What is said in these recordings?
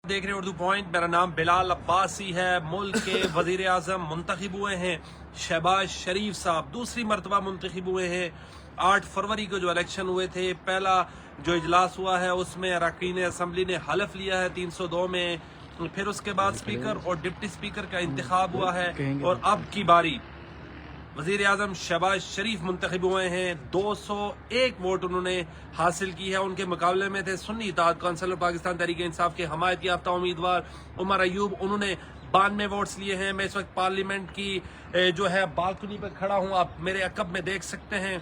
देख रहे हैं उर्दू पॉइंट। मेरा नाम बिलाल अब्बासी है। मुल्क के वजीर आजम मुंतखब हुए हैं शहबाज शरीफ साहब, दूसरी मरतबा मुंतखब हुए हैं। 8 फरवरी को जो इलेक्शन हुए थे, पहला जो इजलास हुआ है उसमें अरकान असम्बली ने हलफ लिया है 302 में, फिर उसके बाद स्पीकर और डिप्टी स्पीकर का इंतखाब हुआ है और अब की बारी वजीर आजम शहबाज शरीफ मुंतखब हुए हैं। 201 वोट उन्होंने हासिल की है। उनके मुकाबले में थे सुन्नी इत्तेहाद कौंसिल और पाकिस्तान तहरीक इंसाफ के हमायत याफ्ता उम्मीदवार उमर अयूब, उन्होंने 92 वोट्स लिए हैं। मैं इस वक्त पार्लियामेंट की जो है बालकनी पर खड़ा हूँ, आप मेरे अकब में देख सकते हैं।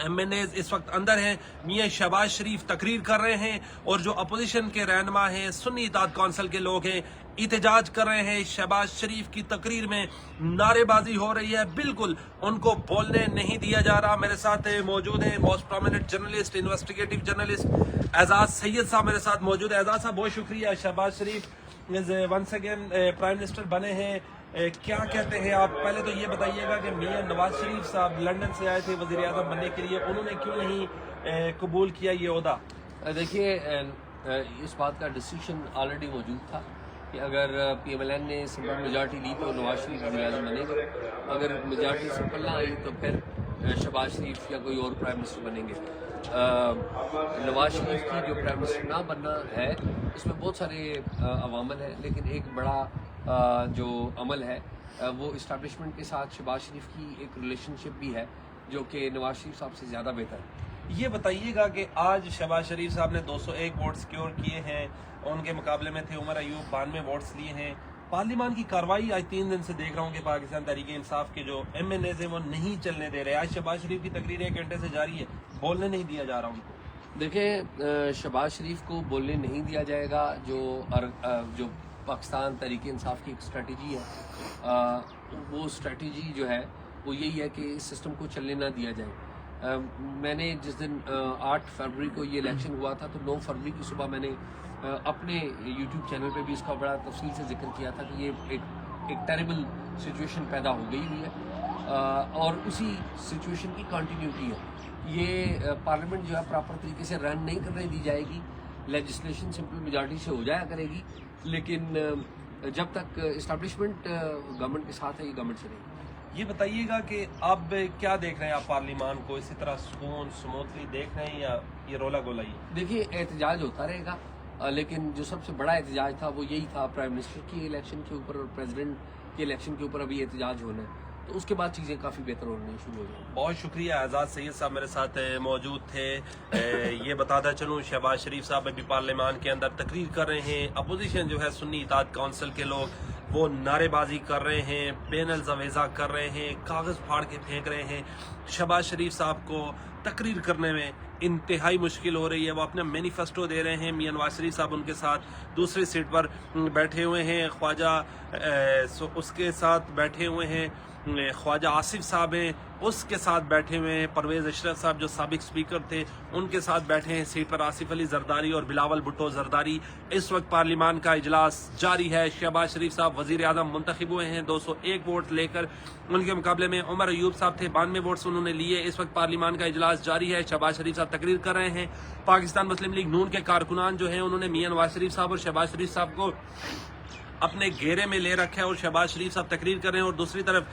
MNAs इस वक्त अंदर हैं। मियां शहबाज शरीफ तकरीर कर रहे हैं और जो अपोजिशन के रहनुमा हैं, सुन्नी इत्तेहाद कौंसिल के लोग हैं, एहतजाज कर रहे हैं। शहबाज शरीफ की तकरीर में नारेबाजी हो रही है, बिल्कुल उनको बोलने नहीं दिया जा रहा। मेरे साथ मौजूद हैं most prominent journalist, investigative journalist Ejaz Syed साहब मेरे साथ मौजूद है। एजाज साहब, बहुत शुक्रिया। Shehbaz Sharif once again prime minister बने हैं, क्या कहते हैं आप? पहले तो ये बताइएगा कि मियां नवाज शरीफ साहब लंदन से आए थे वजीर आजम बनने के लिए, उन्होंने क्यों नहीं कबूल किया ये ओहदा? देखिए, इस बात का डिसीजन ऑलरेडी मौजूद था कि अगर PMLN ने सिंपल मेजॉरिटी ली तो नवाज शरीफ वज़ीर आज़म बनेंगे, अगर मेजॉरिटी सिंपल ना आई तो फिर शहबाज शरीफ या कोई और प्राइम मिनिस्टर बनेंगे। नवाज शरीफ की जो प्राइम मिनिस्टर ना बनना है, इसमें बहुत सारे अवामल हैं, लेकिन एक बड़ा जो अमल है वो इस्टेब्लिशमेंट के साथ शहबाज शरीफ की एक रिलेशनशिप भी है जो कि नवाज शरीफ साहब से ज़्यादा बेहतर है। ये बताइएगा कि आज शहबाज शरीफ साहब ने 201 वोट सिक्योर किए हैं, उनके मुकाबले में थे उमर अयूब 92 वोट्स लिए हैं। पार्लियामान की कार्रवाई आज 3 दिन से देख रहा हूँ कि पाकिस्तान तहरीक इंसाफ के जो MNAs हैं वो नहीं चलने दे रहे। आज शहबाज शरीफ की तकरीर 1 घंटे से जारी है, बोलने नहीं दिया जा रहा उनको। देखिए, शहबाज शरीफ को बोलने नहीं दिया जाएगा। जो पाकिस्तान तहरीक इंसाफ की एक स्ट्रेटजी है, वो स्ट्रेटजी जो है वो यही है कि इस सिस्टम को चलने ना दिया जाए। मैंने जिस दिन 8 फरवरी को ये इलेक्शन हुआ था तो 9 फरवरी की सुबह मैंने अपने YouTube चैनल पे भी इसका बड़ा तफसील से जिक्र किया था कि ये एक टेरिबल सिचुएशन पैदा हो गई हुई है और उसी सिचुएशन की कंटिन्यूटी है। ये पार्लियामेंट जो है प्रॉपर तरीके से रन नहीं करने दी जाएगी। लेजिस्लेशन सिंपल मेजॉरिटी से हो जाया करेगी, लेकिन जब तक इस्टेब्लिशमेंट गवर्नमेंट के साथ है, ये गवर्नमेंट चलेगी। ये बताइएगा कि अब क्या देख रहे हैं आप पार्लियामान को? इसी तरह सुकून स्मूथली देख रहे हैं या ये रोला गोला ही? देखिए, एहतजाज होता रहेगा, लेकिन जो सबसे बड़ा एहतजाज था वो यही था प्राइम मिनिस्टर की इलेक्शन के ऊपर और प्रेसिडेंट के इलेक्शन के ऊपर अभी एहतजाज होना है, तो उसके बाद चीज़ें काफ़ी बेहतर होनी शुरू हो जाएंगी। बहुत शुक्रिया। एजाज सैयद साहब मेरे साथ मौजूद थे। ये बताता चलूँ, शहबाज शरीफ साहब अभी पार्लियामान के अंदर तकरीर कर रहे हैं। अपोजिशन जो है सुन्नी इत्तेहाद कौंसिल के लोग, वो नारेबाजी कर रहे हैं, पैनल अवेजा कर रहे हैं, कागज़ फाड़ के फेंक रहे हैं। शहबाज शरीफ साहब को तकरीर करने में इंतहाई मुश्किल हो रही है। वो अपना मैनिफेस्टो दे रहे हैं। मियां नवाज शरीफ साहब उनके साथ दूसरी सीट पर बैठे हुए हैं, ख्वाजा उसके साथ बैठे हुए हैं, ख्वाजा आसिफ साहब हैं उसके साथ बैठे हुए हैं, परवेज़ अशरफ साहब जो साबिक स्पीकर थे उनके साथ बैठे हैं सीट पर, आसिफ अली जरदारी और बिलावल भुट्टो जरदारी। इस वक्त पार्लियामान का इजलास जारी है। शहबाज शरीफ साहब वजीर आज़म मुंतखब हुए हैं 201 वोट लेकर। उनके मुकाबले में उमर अयूब साहब थे, 92 वोट्स उन्होंने लिए। इस वक्त पार्लियामान का इजलास जारी है। शहबाज शरीफ साहब तकरीर कर रहे हैं। पाकिस्तान मुस्लिम लीग नून के कारकुनान जो हैं उन्होंने मियां नवाज शरीफ साहब और शहबाज शरीफ साहब को अपने घेरे में ले रखा है और शहबाज शरीफ साहब तकरीर कर रहे हैं और दूसरी तरफ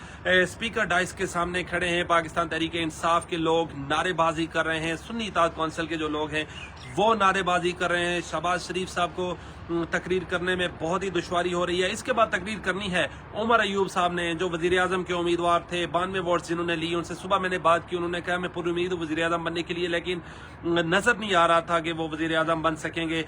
स्पीकर डाइस के सामने खड़े हैं पाकिस्तान तहरीक इंसाफ के लोग, नारेबाजी कर रहे हैं। सुन्नी इत्तेहाद कौंसिल के जो लोग हैं वो नारेबाजी कर रहे हैं। शहबाज शरीफ साहब को तकरीर करने में बहुत ही दुश्वारी हो रही है। इसके बाद तकरीर करनी है उमर अयूब साहब ने, जो वजीर आजम के उम्मीदवार थे, 92 वोट्स जिन्होंने लिए। उनसे सुबह मैंने बात की, उन्होंने कहा मैं पूरी उम्मीद हूँ वजीर आजम बनने के लिए, लेकिन नजर नहीं आ रहा था कि वो वजीर आजम बन सकेंगे।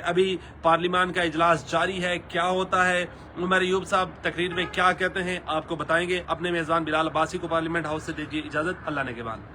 अभी पार्लियामान का इजलास जारी है, क्या होता है, उमर अयूब साहब तकरीर में क्या कहते हैं, आपको बताएंगे। अपने मेज़बान बिलाल अब्बासी को पार्लियामेंट हाउस से दीजिए इजाजत। अल्लाह ने के बाद।